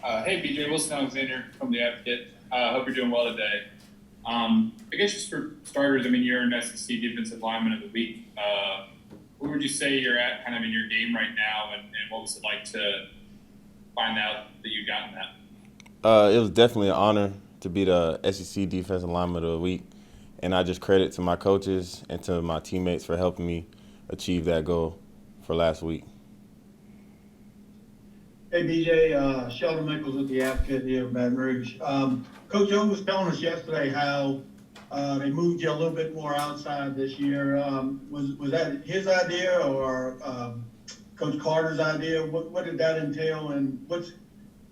Hey, BJ, Wilson Alexander from The Advocate. Hope you're doing well today. I guess just for starters, I mean, you're an SEC Defensive Lineman of the Week. Where would you say you're at kind of in your game right now, and what was it like to find out that you gotten that? It was definitely an honor to be the SEC Defensive Lineman of the Week, and I just credit to my coaches and to my teammates for helping me achieve that goal for last week. Hey, BJ, Sheldon Michaels with the Advocate here in Baton Rouge. Coach O was telling us yesterday how they moved you a little bit more outside this year. Was that his idea or Coach Carter's idea? What did that entail, and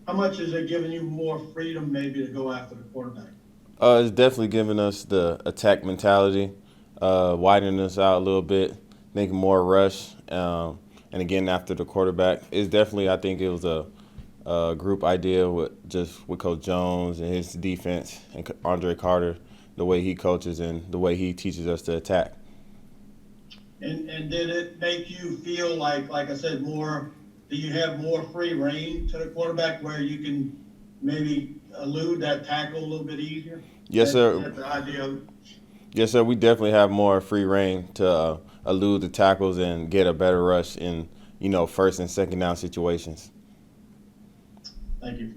how much is it giving you more freedom maybe to go after the quarterback? It's definitely giving us the attack mentality, widening us out a little bit, making more rush, and again after the quarterback. It's definitely, I think it was a group idea with Coach Jones and his defense and Andre Carter, the way he coaches and the way he teaches us to attack. And did it make you feel like I said, more? Do you have more free reign to the quarterback where you can maybe elude that tackle a little bit easier? Yes, sir. That's the idea. Yes, sir. We definitely have more free reign to elude the tackles and get a better rush in first and second down situations. Thank you.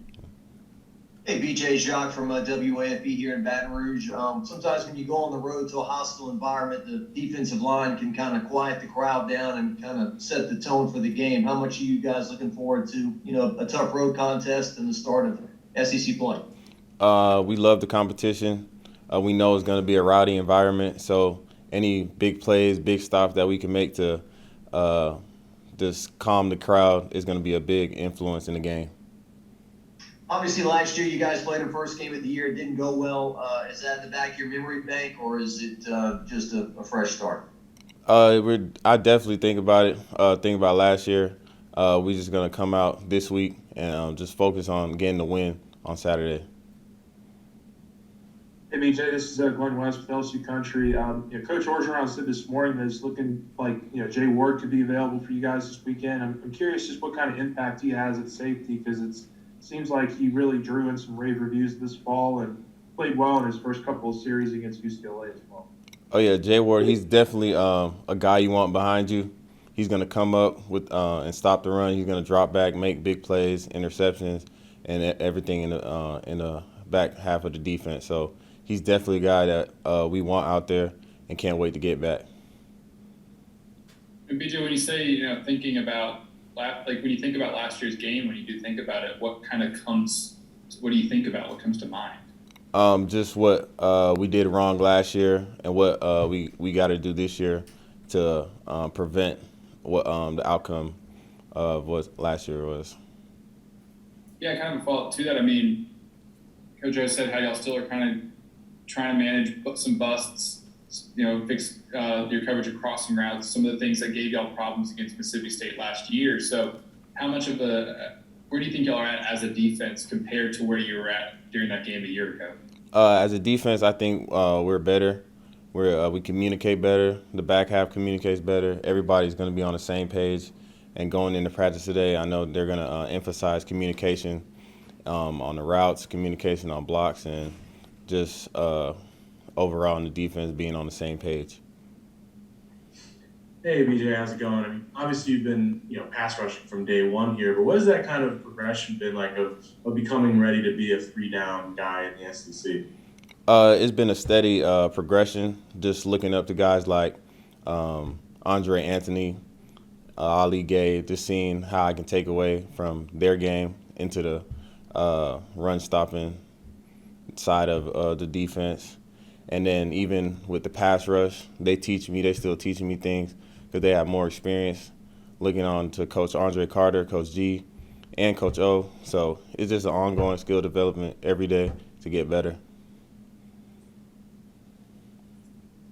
Hey, BJ, Jacques from WAFB here in Baton Rouge. Sometimes when you go on the road to a hostile environment, the defensive line can kind of quiet the crowd down and kind of set the tone for the game. How much are you guys looking forward to, a tough road contest and the start of SEC play? We love the competition. We know it's going to be a rowdy environment, so any big plays, big stops that we can make to just calm the crowd is going to be a big influence in the game. Obviously, last year you guys played the first game of the year. It didn't go well. Is that in the back of your memory bank, or is it just a fresh start? I definitely think about it. Think about last year. We're just going to come out this week and just focus on getting the win on Saturday. Hey, BJ, this is Glen West with LSU Country. Coach Orgeron said this morning that it's looking like Jay Ward could be available for you guys this weekend. I'm curious just what kind of impact he has at safety, because it seems like he really drew in some rave reviews this fall and played well in his first couple of series against UCLA as well. Oh yeah, Jay Ward. He's definitely a guy you want behind you. He's going to come up with and stop the run. He's going to drop back, make big plays, interceptions, and everything in the back half of the defense. So he's definitely a guy that we want out there and can't wait to get back. And BJ, when you say thinking about when you think about last year's game, when you do think about it, what do you think about? What comes to mind? Just what we did wrong last year and what we got to do this year to prevent what the outcome of what last year was. Yeah, kind of a follow-up to that. I mean, Coach O said how y'all still are kind of trying to manage some busts, fix your coverage of crossing routes, some of the things that gave y'all problems against Mississippi State last year. So how much of where do you think y'all are at as a defense compared to where you were at during that game a year ago? As a defense, I think we're better. We communicate better. The back half communicates better. Everybody's going to be on the same page. And going into practice today, I know they're going to emphasize communication on the routes, communication on blocks, and just overall in the defense being on the same page. Hey, BJ, how's it going? I mean, obviously you've been, pass rushing from day one here, but what has that kind of progression been like of becoming ready to be a 3-down guy in the SEC? It's been a steady progression, just looking up to guys like Andre Anthony, Ali Gay, just seeing how I can take away from their game into the run-stopping side of the defense. And then even with the pass rush, they still teaching me things because they have more experience. Looking on to Coach Andre Carter, Coach G, and Coach O. So it's just an ongoing skill development every day to get better.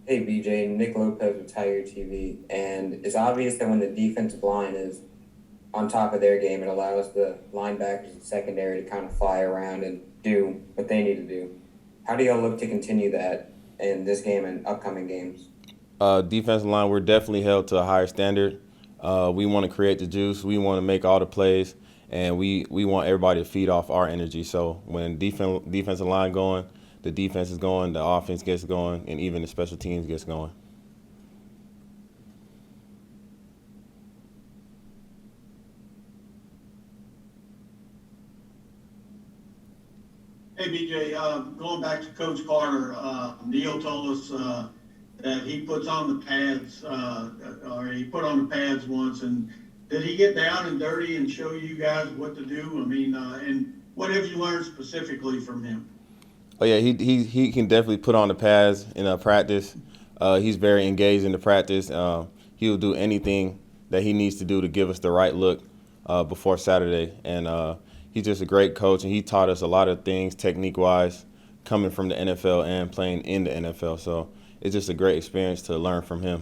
Hey BJ, Nick Lopez with Tiger TV, and it's obvious that when the defensive line is on top of their game, it allows the linebackers and secondary to kind of fly around and do what they need to do. How do y'all look to continue that in this game and upcoming games? Defensive line, we're definitely held to a higher standard. We want to create the juice. We want to make all the plays, and we want everybody to feed off our energy. So when defensive line going, the defense is going, the offense gets going, and even the special teams gets going. Hey, BJ, going back to Coach Carter, Neil told us that he puts on the pads, or he put on the pads once, and did he get down and dirty and show you guys what to do? I mean, and what have you learned specifically from him? Oh yeah, he can definitely put on the pads in practice. He's very engaged in the practice. He will do anything that he needs to do to give us the right look before Saturday. And he's just a great coach, and he taught us a lot of things technique-wise, coming from the NFL and playing in the NFL. So it's just a great experience to learn from him.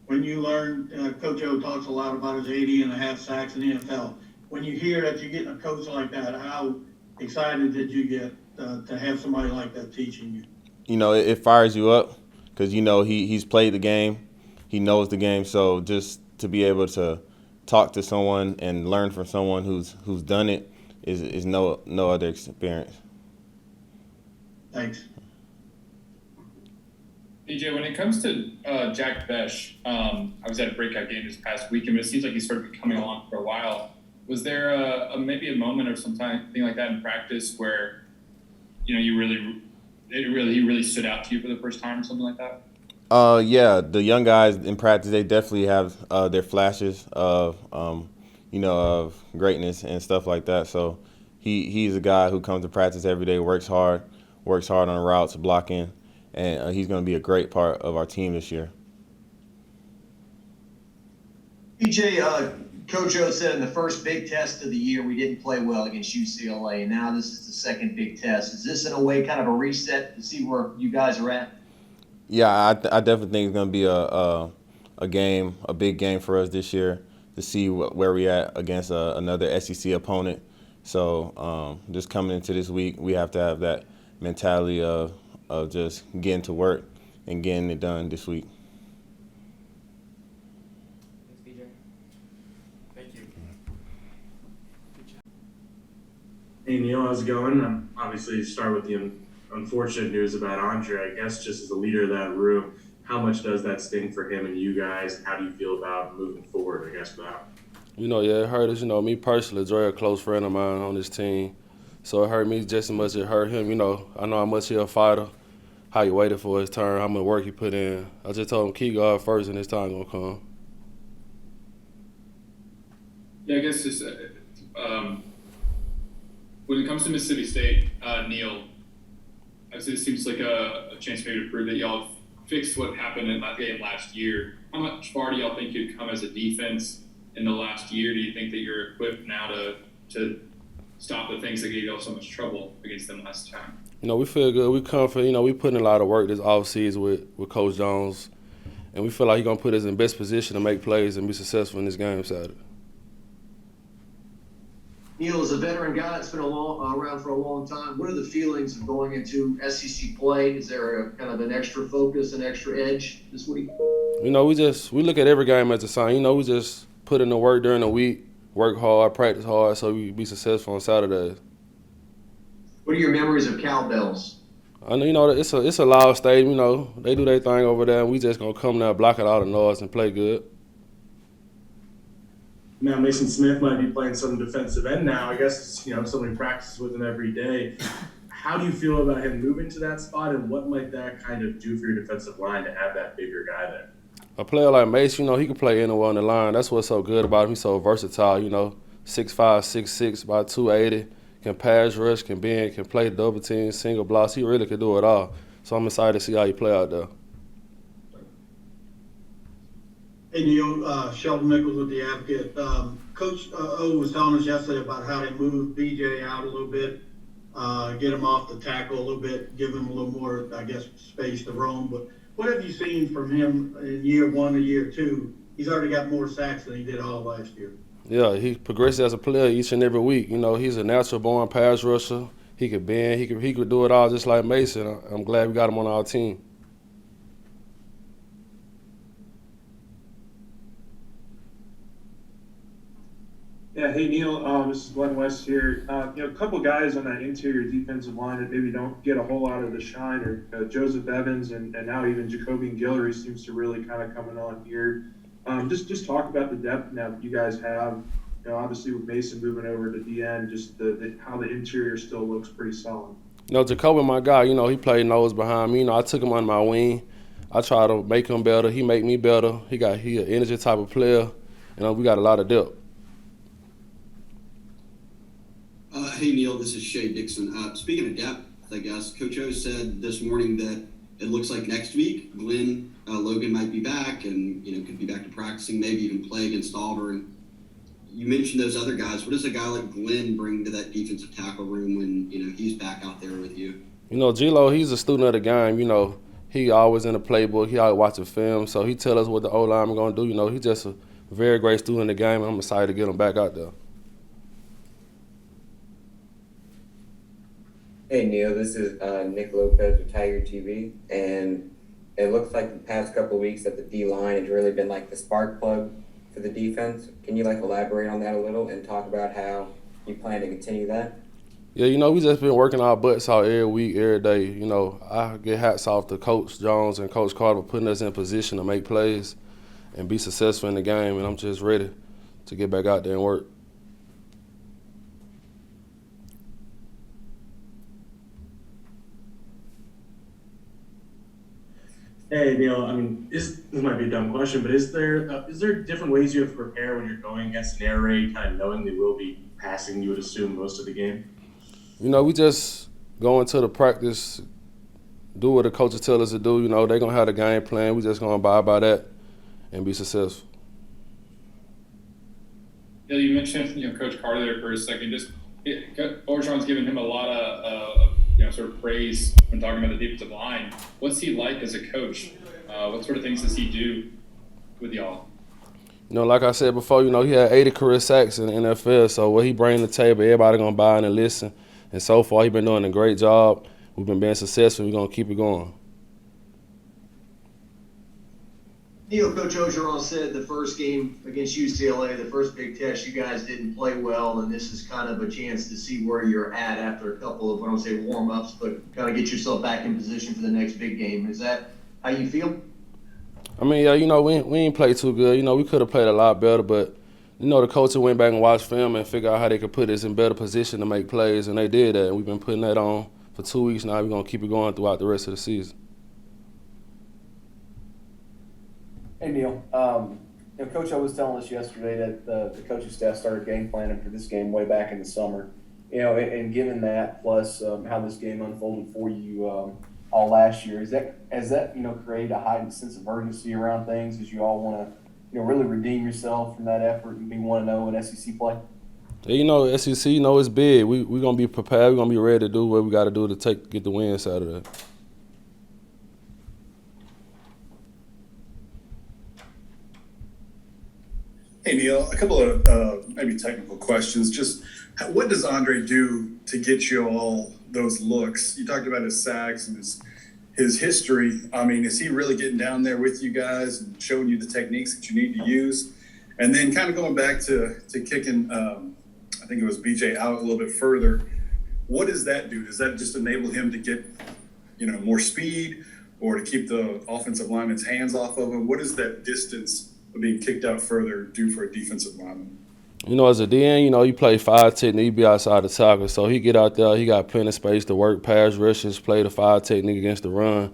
When you learn, Coach O talks a lot about his 80.5 sacks in the NFL. When you hear that you're getting a coach like that, how excited did you get to have somebody like that teaching you? You know, it fires you up because, you know, he's played the game. He knows the game. So just to be able to talk to someone and learn from someone who's done it is no other experience. Thanks. BJ, when it comes to Jack Besh, I was at a breakout game this past weekend, but it seems like he's sort of been coming along for a while. Was there maybe a moment or something like that in practice where, you know, he really stood out to you for the first time or something like that? Yeah, the young guys in practice, they definitely have their flashes of, of greatness and stuff like that. So he's a guy who comes to practice every day, works hard on routes, blocking, and he's going to be a great part of our team this year. BJ, Coach O said in the first big test of the year we didn't play well against UCLA, and now this is the second big test. Is this in a way kind of a reset to see where you guys are at? Yeah, I definitely think it's going to be a big game for us this year to see where we at against another SEC opponent. So just coming into this week, we have to have that mentality of just getting to work and getting it done this week. Thanks, BJ. Thank you. Hey Neil, how's it going? Obviously, start with the unfortunate news about Andre. I guess just as a leader of that room, how much does that sting for him and you guys? How do you feel about moving forward, I guess, for that? Yeah, it hurt us. Me personally, Dre, a close friend of mine on this team. So it hurt me just as much as it hurt him. I know how much he's a fighter, how he waited for his turn, how much work he put in. I just told him, keep guard first and his time going to come. Yeah, I guess just when it comes to Mississippi State, Neil, obviously it seems like a chance maybe to prove that y'all fixed what happened in that game last year. How much far do y'all think you've come as a defense in the last year? Do you think that you're equipped now to stop the things that gave y'all so much trouble against them last time? We feel good. We confident. We put in a lot of work this offseason with Coach Jones, and we feel like he's going to put us in best position to make plays and be successful in this game Saturday. Neil, as a veteran guy that's been around for a long time, what are the feelings of going into SEC play? Is there a kind of an extra focus, an extra edge this week? We look at every game as a sign. We just put in the work during the week, work hard, practice hard, so we be successful on Saturdays. What are your memories of cowbells? I know, it's a loud stadium. They do their thing over there, and we just gonna come there, block out all the noise, and play good. Now Mason Smith might be playing some defensive end now. I guess somebody practices with him every day. How do you feel about him moving to that spot, and what might that kind of do for your defensive line to have that bigger guy there? A player like Mason, he can play anywhere on the line. That's what's so good about him. He's so versatile. 6'5", 6'6", about 280. Can pass rush, can bend, can play double team, single blocks. He really can do it all. So I'm excited to see how he play out there. Hey, Neil, Sheldon Nichols with the Advocate. Coach O was telling us yesterday about how they moved BJ out a little bit, get him off the tackle a little bit, give him a little more, I guess, space to roam. But what have you seen from him in year one to year two? He's already got more sacks than he did all last year. Yeah, he progresses as a player each and every week. He's a natural-born pass rusher. He could bend. He could do it all just like Mason. I'm glad we got him on our team. Yeah, hey Neil, this is Glen West here. A couple guys on that interior defensive line that maybe don't get a whole lot of the shine are Joseph Evans and now even Jacoby Guillory seems to really kind of coming on here. Just talk about the depth now that you guys have. Obviously with Mason moving over to DN, just how the interior still looks pretty solid. Jacoby, my guy, he played nose behind me. I took him under my wing. I try to make him better. He make me better. He an energy type of player. We got a lot of depth. Hey Neil, this is Shay Dixon. Speaking of depth, I guess Coach O said this morning that it looks like next week Glenn Logan might be back and could be back to practicing, maybe even play against Auburn. You mentioned those other guys. What does a guy like Glenn bring to that defensive tackle room when he's back out there with you? G-Lo, he's a student of the game. He always in the playbook. He always watching film, so he tell us what the O-line going to do. He's just a very great student of the game, and I'm excited to get him back out there. Hey Neil, this is Nick Lopez with Tiger TV, and it looks like the past couple of weeks that the D-line has really been like the spark plug for the defense. Can you elaborate on that a little and talk about how you plan to continue that? Yeah, we just been working our butts out every week, every day. I get hats off to Coach Jones and Coach Caudle for putting us in position to make plays and be successful in the game, and I'm just ready to get back out there and work. Hey Neil, this might be a dumb question, but is there different ways you have to prepare when you're going against an air raid, kind of knowing they will be passing, you would assume, most of the game? We just go into the practice, do what the coaches tell us to do. They're going to have the game plan. We just going to abide by that and be successful. Yeah, you mentioned Coach Carter there for a second. Orgeron's given him a lot of sort of praise when talking about the defensive line. What's he like as a coach? What sort of things does he do with y'all? Like I said before, he had 80 career sacks in the NFL, so what he brings to the table, everybody going to buy in and listen. And so far, he's been doing a great job. We've been being successful. We're going to keep it going. Neil, Coach Ogeron said the first game against UCLA, the first big test, you guys didn't play well, and this is kind of a chance to see where you're at after a couple of, I don't say warm-ups, but kind of get yourself back in position for the next big game. Is that how you feel? We ain't played too good. We could have played a lot better, but, the coaches went back and watched film and figured out how they could put us in better position to make plays, and they did that. And we've been putting that on for 2 weeks now. We're going to keep it going throughout the rest of the season. Hey Neil, Coach O was telling us yesterday that the coaching staff started game planning for this game way back in the summer. And given that, plus how this game unfolded for you all last year, has that created a heightened sense of urgency around things as you all want to really redeem yourself from that effort and be 1-0 in SEC play? Yeah, SEC, it's big. We're going to be prepared. We're going to be ready to do what we got to do to get the win Saturday. Hey Neil, a couple of maybe technical questions. Just what does Andre do to get you all those looks? You talked about his sacks and his history. Is he really getting down there with you guys and showing you the techniques that you need to use? And then kind of going back to kicking, I think it was BJ out a little bit further. What does that do? Does that just enable him to get, more speed or to keep the offensive lineman's hands off of him? What does that distance of being kicked out further do for a defensive lineman? As a DN, you play 5 technique, you be outside the tackle. So he get out there, he got plenty of space to work, pass rushes, play the 5 technique against the run.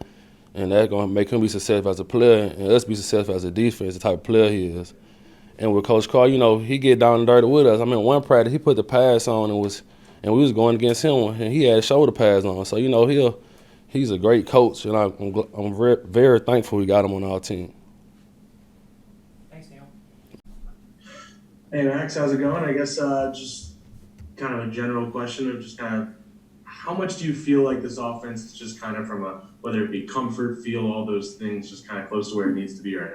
And that's going to make him be successful as a player and us be successful as a defense, the type of player he is. And with Coach Carr, he get down and dirty with us. One practice, he put the pass on and we was going against him, and he had shoulder pads on. So, he's a great coach, and I'm very, very thankful we got him on our team. Hey Max, how's it going? I guess just kind of a general question of just kind of how much do you feel like this offense is just kind of from whether it be comfort, feel, all those things, just kind of close to where it needs to be right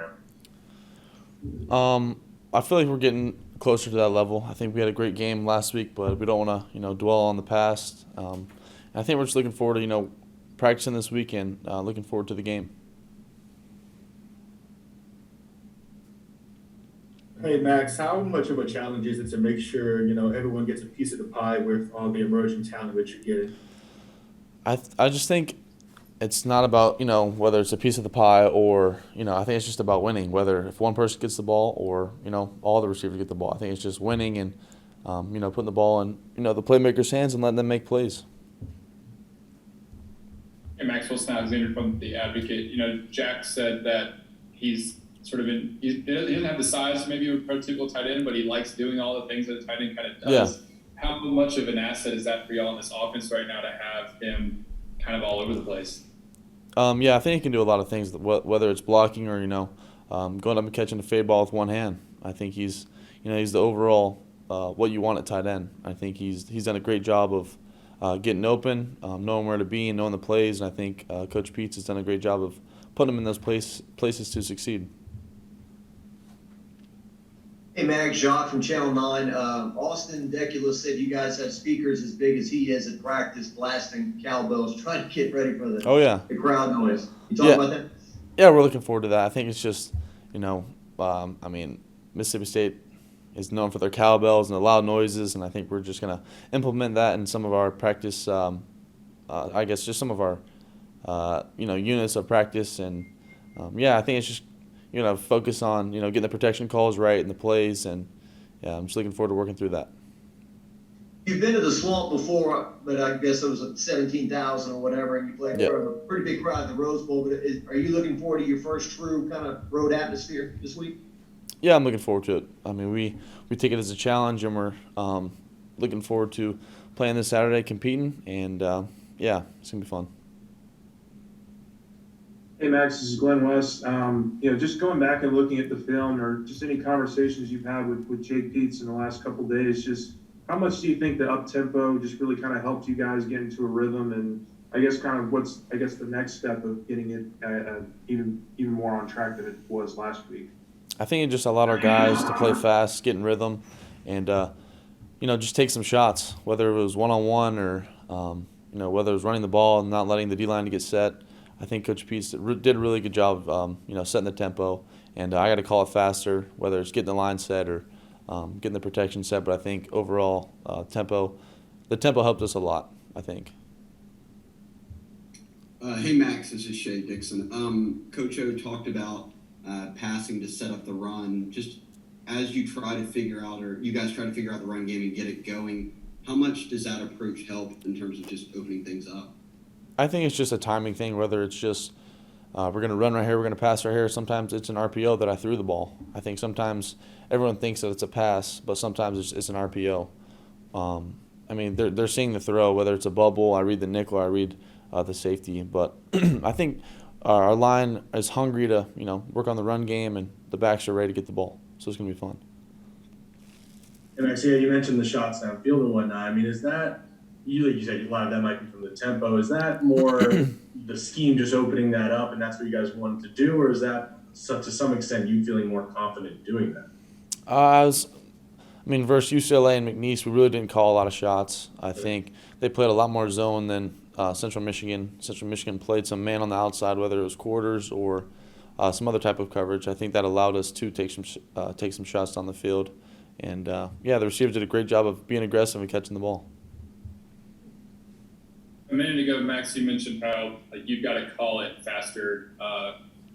now? I feel like we're getting closer to that level. I think we had a great game last week, but we don't want to dwell on the past. I think we're just looking forward to practicing this weekend, looking forward to the game. Hey Max, how much of a challenge is it to make sure everyone gets a piece of the pie with all the emerging talent that you're getting? I just think it's not about whether it's a piece of the pie or I think it's just about winning. Whether if one person gets the ball or all the receivers get the ball, I think it's just winning and putting the ball in the playmakers' hands and letting them make plays. Hey, Maxwell Alexander from The Advocate. Jack said that he's sort of he doesn't have the size maybe of a prototypical tight end, but he likes doing all the things that a tight end kind of does. Yeah. How much of an asset is that for y'all in this offense right now to have him kind of all over the place? Yeah, I think he can do a lot of things, whether it's blocking or going up and catching a fade ball with one hand. I think he's the overall what you want at tight end. I think he's done a great job of getting open, knowing where to be, and knowing the plays. And I think Coach Peets has done a great job of putting him in those places to succeed. Hey, Mag, Jacques from Channel 9. Austin Deculus said you guys have speakers as big as he is at practice blasting cowbells, trying to get ready for the crowd noise. You talk about that? Yeah, we're looking forward to that. I think it's just, Mississippi State is known for their cowbells and the loud noises, and I think we're just going to implement that in some of our practice, just some of our, units of practice. And, I think it's just, focus on, getting the protection calls right and the plays, and I'm just looking forward to working through that. You've been to the Swamp before, but I guess it was 17,000 or whatever, and you played for a pretty big crowd at the Rose Bowl. But are you looking forward to your first true kind of road atmosphere this week? Yeah, I'm looking forward to it. I mean, we take it as a challenge, and we're looking forward to playing this Saturday, competing, and it's gonna be fun. Hey Max, this is Glen West. Just going back and looking at the film, or just any conversations you've had with Jake Peets in the last couple of days, just how much do you think the up tempo just really kind of helped you guys get into a rhythm? And I guess kind of what's the next step of getting it even more on track than it was last week? I think it just allowed our guys to play fast, get in rhythm, and just take some shots, whether it was one-on-one or whether it was running the ball and not letting the D-line to get set. I think Coach Peets did a really good job of, setting the tempo, and I got to call it faster, whether it's getting the line set or getting the protection set. But I think overall, the tempo helped us a lot, I think. Hey, Max, this is Shay Dixon. Coach O talked about passing to set up the run. Just as you try to figure out, or you guys try to figure out the run game and get it going, how much does that approach help in terms of just opening things up? I think it's just a timing thing, whether it's just we're going to run right here, we're going to pass right here. Sometimes it's an RPO that I threw the ball. I think sometimes everyone thinks that it's a pass, but sometimes it's an RPO. They're seeing the throw, whether it's a bubble, I read the nickel, I read the safety. But I think our line is hungry to work on the run game, and the backs are ready to get the ball. So it's going to be fun. And Max, you mentioned the shots downfield and whatnot. Is that, like you said, a lot of that might be from the tempo. Is that more the scheme just opening that up, and that's what you guys wanted to do, or is that to some extent you feeling more confident doing that? Versus UCLA and McNeese, we really didn't call a lot of shots. I think they played a lot more zone than Central Michigan. Central Michigan played some man on the outside, whether it was quarters or some other type of coverage. I think that allowed us to take some shots down the field. And, the receivers did a great job of being aggressive and catching the ball. A minute ago, Max, you mentioned how you've got to call it faster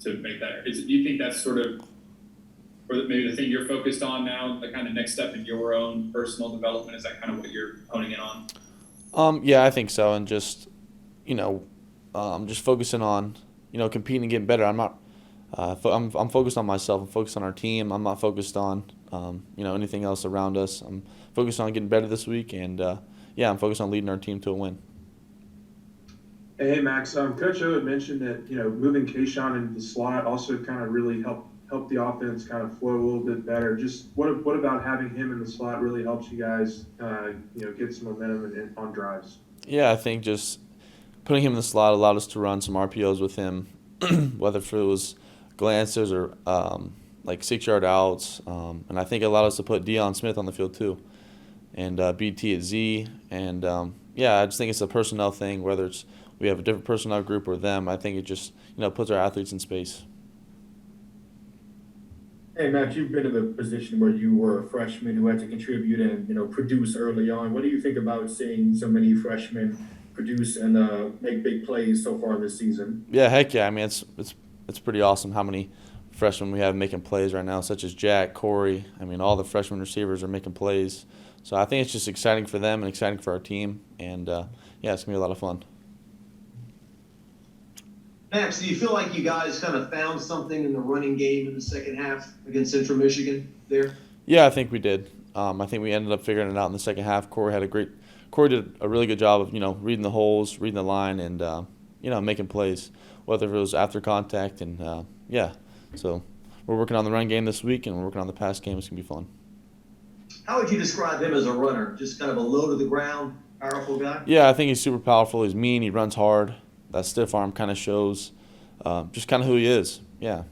to make that. Do you think that's sort of, or maybe the thing you're focused on now, the kind of next step in your own personal development? Is that kind of what you're honing in on? I think so, and just just focusing on competing and getting better. I'm not. I'm focused on myself. I'm focused on our team. I'm not focused on anything else around us. I'm focused on getting better this week, and I'm focused on leading our team to a win. Hey Max, Coach O had mentioned that moving Kayshawn into the slot also kind of really helped the offense kind of flow a little bit better. Just what about having him in the slot really helps you guys get some momentum on drives? Yeah, I think just putting him in the slot allowed us to run some RPOs with him, whether it was glances or 6-yard outs, and I think it allowed us to put Deion Smith on the field too, and BT at Z, and I just think it's a personnel thing, whether it's we have a different personnel group or them. I think it just puts our athletes in space. Hey, Matt, you've been in the position where you were a freshman who had to contribute and, produce early on. What do you think about seeing so many freshmen produce and make big plays so far this season? Yeah, heck yeah. I mean, it's pretty awesome how many freshmen we have making plays right now, such as Jack, Corey. I mean, all the freshman receivers are making plays. So I think it's just exciting for them and exciting for our team. And, yeah, it's going to be a lot of fun. Max, do you feel like you guys kind of found something in the running game in the second half against Central Michigan there? Yeah, I think we did. I think we ended up figuring it out in the second half. Corey did a really good job of, reading the holes, reading the line, and, making plays, whether it was after contact. And, yeah, so we're working on the run game this week, and we're working on the pass game. It's going to be fun. How would you describe him as a runner? Just kind of a low to the ground, powerful guy? Yeah, I think he's super powerful. He's mean. He runs hard. That stiff arm kind of shows just kind of who he is. Yeah.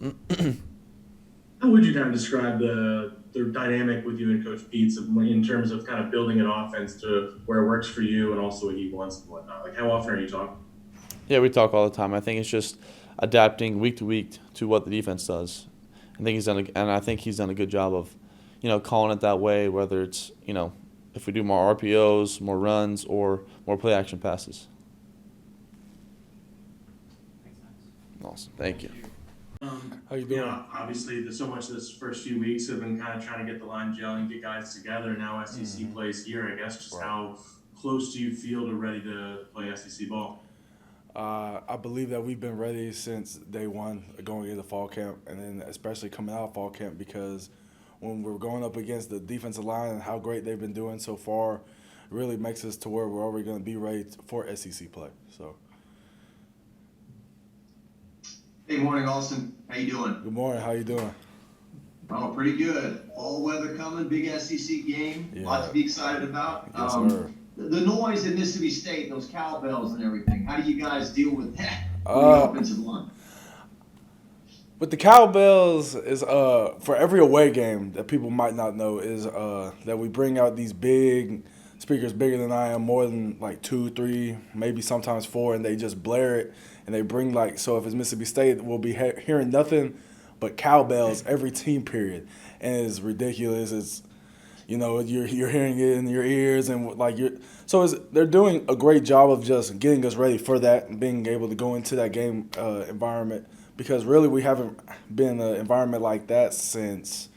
How would you kind of describe the dynamic with you and Coach Pete's in terms of kind of building an offense to where it works for you and also what he wants and whatnot? Like, how often are you talking? Yeah, we talk all the time. I think it's just adapting week to week to what the defense does. I think he's done a good job of, calling it that way, whether it's, if we do more RPOs, more runs, or more play action passes. Awesome. Thank you. How you doing? Obviously, there's so much this first few weeks have been kind of trying to get the line gelling, get guys together. Now SEC plays here, I guess. Just how close do you feel to ready to play SEC ball? I believe that we've been ready since day one going into fall camp, and then especially coming out of fall camp, because when we're going up against the defensive line and how great they've been doing so far, it really makes us to where we're already going to be ready for SEC play. So. Hey, morning, Austin. How you doing? Good morning. How you doing? Oh, pretty good. All weather coming, big SEC game. Yeah. Lot to be excited about. Yes, sir. The noise in Mississippi State, those cowbells and everything. How do you guys deal with that on the offensive line? But the cowbells is for every away game that people might not know is that we bring out these big speakers, bigger than I am, more than like 2, 3, maybe sometimes 4, and they just blare it. And they bring so if it's Mississippi State, we'll be hearing nothing but cowbells every team period, and it's ridiculous. It's you're hearing it in your ears, and they're doing a great job of just getting us ready for that and being able to go into that game environment, because really we haven't been in an environment like that since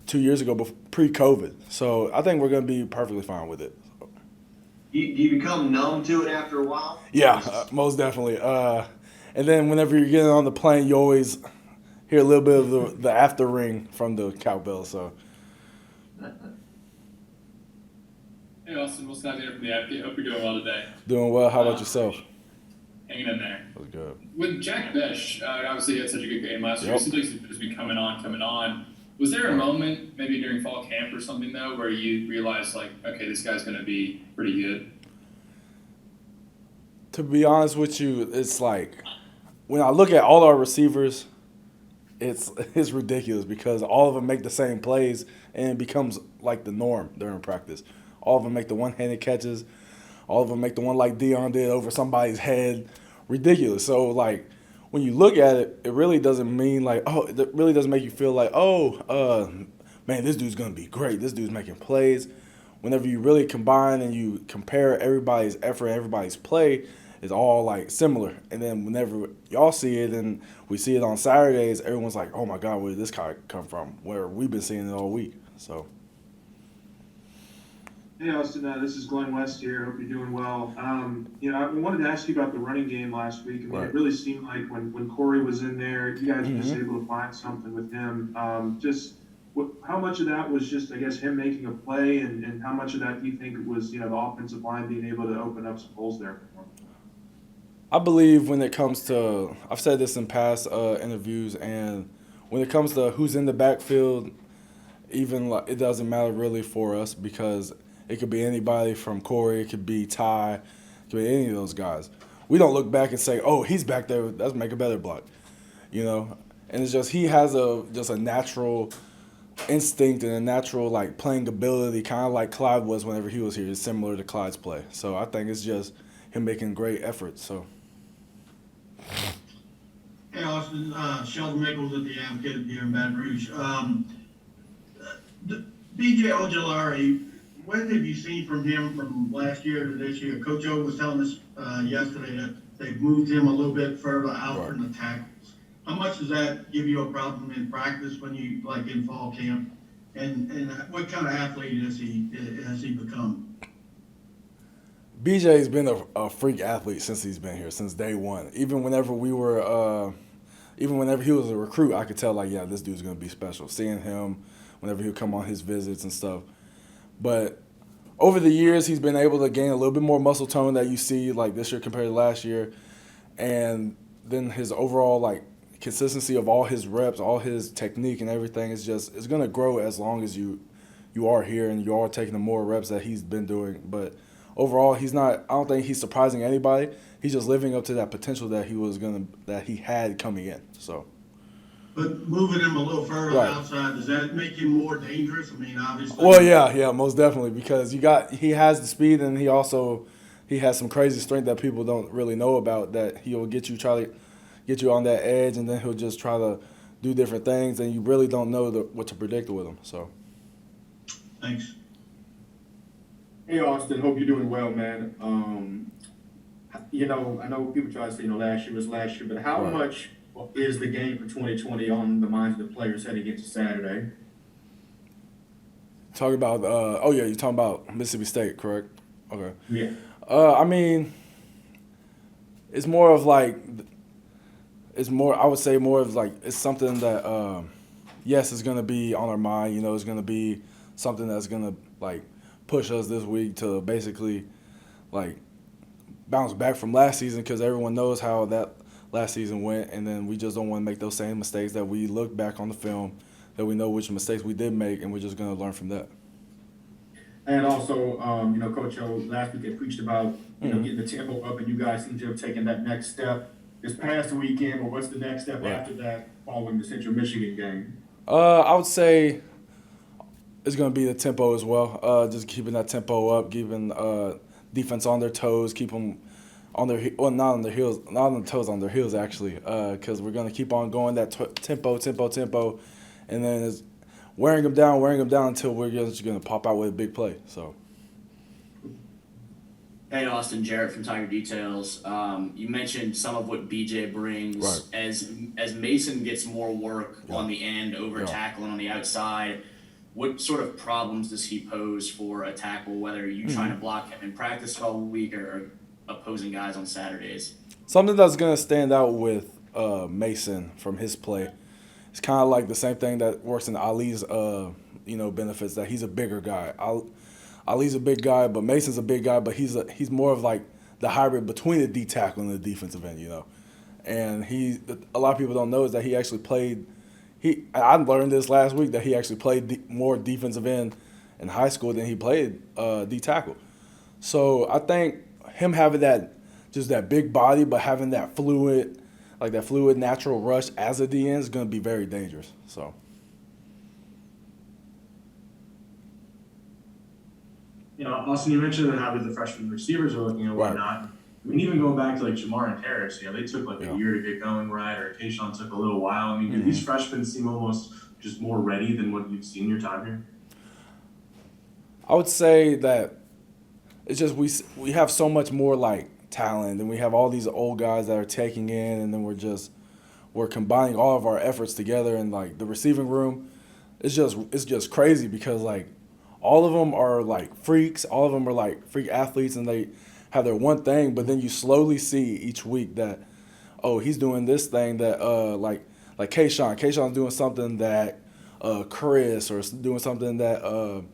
2 years ago, pre-COVID. So I think we're going to be perfectly fine with it. Do you become numb to it after a while? Yeah, most definitely. And then whenever you're getting on the plane, you always hear a little bit of the after ring from the cowbell. So. Hey, Austin, Wilson out here from the Advocate. Hope you're doing well today. Doing well. How about yourself? Hanging in there. That was good. With Jack Besh, obviously he had such a good game last year. It seems like he's just been coming on. Was there a moment, maybe during fall camp or something, though, where you realized, like, okay, this guy's going to be pretty good? To be honest with you, it's like when I look at all our receivers, it's ridiculous because all of them make the same plays, and it becomes like the norm during practice. All of them make the one-handed catches. All of them make the one like Dion did over somebody's head. Ridiculous. So, like, when you look at it, it really doesn't mean like, it really doesn't make you feel like, man, this dude's going to be great. This dude's making plays. Whenever you really combine and you compare everybody's effort, everybody's play, it's all like similar. And then whenever y'all see it and we see it on Saturdays, everyone's like, oh my God, where did this guy come from? Where we've been seeing it all week. So. Hey, Austin, this is Glen West here. Hope you're doing well. I wanted to ask you about the running game last week. I mean, It really seemed like when Corey was in there, you guys were just able to find something with him. How much of that was just, I guess, him making a play, and how much of that do you think was, the offensive line being able to open up some holes there for him? I believe when it comes to, I've said this in past interviews, and when it comes to who's in the backfield, even like, it doesn't matter really for us because it could be anybody from Corey, it could be Ty, it could be any of those guys. We don't look back and say, oh, he's back there, let's make a better block, And it's just he has a natural instinct and a natural like playing ability, kind of like Clyde was whenever he was here. It's similar to Clyde's play. So I think it's just him making great efforts. So. Hey, Austin. Austin, Sheldon Michaels at the Advocate here in Baton Rouge. BJ Ojulari, what have you seen from him from last year to this year? Coach O was telling us yesterday that they've moved him a little bit further out from the tackles. How much does that give you a problem in practice when you, like in fall camp? And what kind of athlete has he become? BJ's been a freak athlete since he's been here, since day one. Even whenever he was a recruit, I could tell, like, yeah, this dude's going to be special. Seeing him whenever he'll come on his visits and stuff. But over the years, he's been able to gain a little bit more muscle tone that you see, like, this year compared to last year. And then his overall, like, consistency of all his reps, all his technique and everything is it's going to grow as long as you are here and you are taking the more reps that he's been doing. But overall, I don't think he's surprising anybody. He's just living up to that potential that he had coming in. So, but moving him a little further outside, does that make him more dangerous? I mean, obviously. Well, yeah, most definitely, because he has the speed and he has some crazy strength that people don't really know about, that he'll try to get you on that edge, and then he'll just try to do different things, and you really don't know what to predict with him. So, thanks. Hey Austin, hope you're doing well, man. I know people try to say, last year was last year, but how much is the game for 2020 on the minds of the players heading into Saturday? Talking about, you're talking about Mississippi State, correct? Okay. Yeah. I mean, it's more of like, I would say more of like, it's something that, yes, it's going to be on our mind. It's going to be something that's going to, like, push us this week to basically, like, bounce back from last season, because everyone knows how that last season went, and then we just don't want to make those same mistakes, that we look back on the film, that we know which mistakes we did make, and we're just going to learn from that. And also, Coach O last week they preached about, getting the tempo up, and you guys seem to have taken that next step this past weekend. But what's the next step after that, following the Central Michigan game? I would say it's going to be the tempo as well. Just keeping that tempo up, keeping defense on their toes, keep them on their not on their heels, not on the toes, on their heels actually, because we're going to keep on going that tempo, and then it's wearing them down until we're just going to pop out with a big play. So. Hey, Austin, Jarrett from Tiger Details. You mentioned some of what BJ brings. As Mason gets more work on the end, over tackling on the outside, what sort of problems does he pose for a tackle, whether you trying to block him in practice all week or opposing guys on Saturdays? Something that's going to stand out with Mason from his play, it's kind of like the same thing that works in Ali's benefits, that he's a bigger guy. Ali's a big guy, but Mason's a big guy, but he's more of like the hybrid between the D tackle and the defensive end, And a lot of people don't know is that he actually played. I learned this last week, that he actually played more defensive end in high school than he played D tackle. So I think him having that big body, but having that fluid natural rush as a DN is going to be very dangerous. So. Austin, you mentioned how the freshman receivers are looking and whatnot. I mean, even going back to like Jamar and Harris, they took a year to get going, right? Or Kayshawn took a little while. I mean, do these freshmen seem almost just more ready than what you've seen your time here? I would say that it's just we have so much more like talent, and we have all these old guys that are taking in, and then we're combining all of our efforts together, and like the receiving room, it's just crazy, because like all of them are like freaks, all of them are like freak athletes, and they have their one thing, but then you slowly see each week that, he's doing this thing that like Kayshawn's doing something that Chris, or doing something that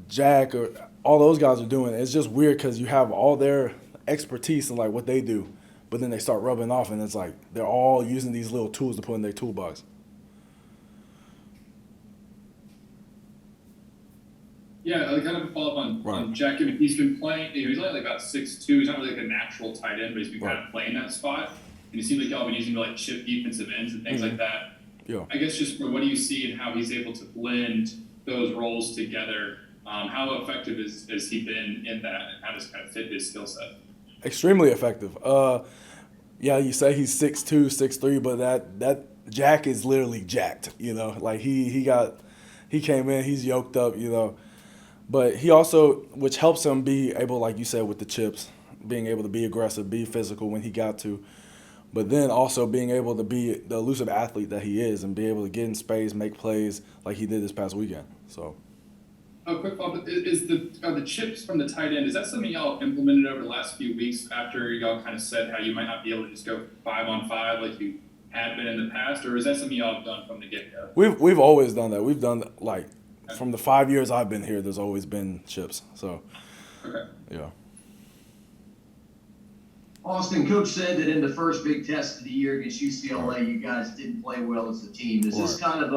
Jack, or all those guys are doing. It's just weird because you have all their expertise in like what they do, but then they start rubbing off, and it's like they're all using these little tools to put in their toolbox. Yeah, kind of a follow-up on Jack. I mean, he's been playing, he's only like about 6'2". He's not really like a natural tight end, but he's been kind of playing that spot. And it seems like y'all been using to like chip defensive ends and things like that. Yeah. I guess just what do you see and how he's able to blend those roles together? How effective has he been in that, and how does it kind of fit his skill set? Extremely effective. Yeah, you say he's 6'2", 6'3", but that Jack is literally jacked. You know, like he came in, he's yoked up. You know, but he also, which helps him be able, like you said, with the chips, being able to be aggressive, be physical when he got to, but then also being able to be the elusive athlete that he is and be able to get in space, make plays like he did this past weekend. So. A quick follow-up, is the chips from the tight end, is that something y'all implemented over the last few weeks after y'all kind of said how you might not be able to just go 5-on-5 like you had been in the past, or is that something y'all have done from the get-go? We've always done that. We've done, like, from the 5 years I've been here, there's always been chips. So, okay. Yeah. Austin, Coach said that in the first big test of the year against UCLA, you guys didn't play well as a team. Is this kind of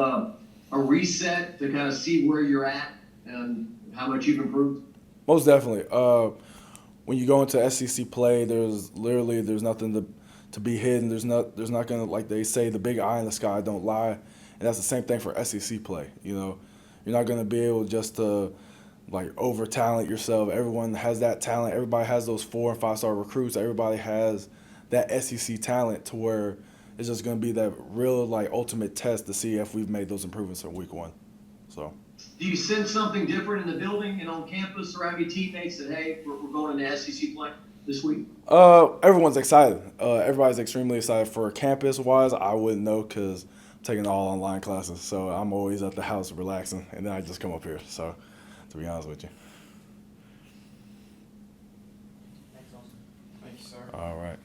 a reset to kind of see where you're at and how much you've improved? Most definitely. When you go into SEC play, there's nothing to be hidden. There's not gonna, like they say, the big eye in the sky don't lie, and that's the same thing for SEC play. You know, you're not gonna be able just to like over talent yourself. Everyone has that talent. Everybody has those 4- and 5-star recruits. Everybody has that SEC talent to where it's just gonna be that real like ultimate test to see if we've made those improvements in week 1. So. Do you sense something different in the building and on campus around your teammates that, hey, we're going into SEC play this week? Everyone's excited. Everybody's extremely excited. For campus-wise, I wouldn't know because I'm taking all online classes. So I'm always at the house relaxing, and then I just come up here. So, to be honest with you. Thanks, Austin. Thank you, sir. All right.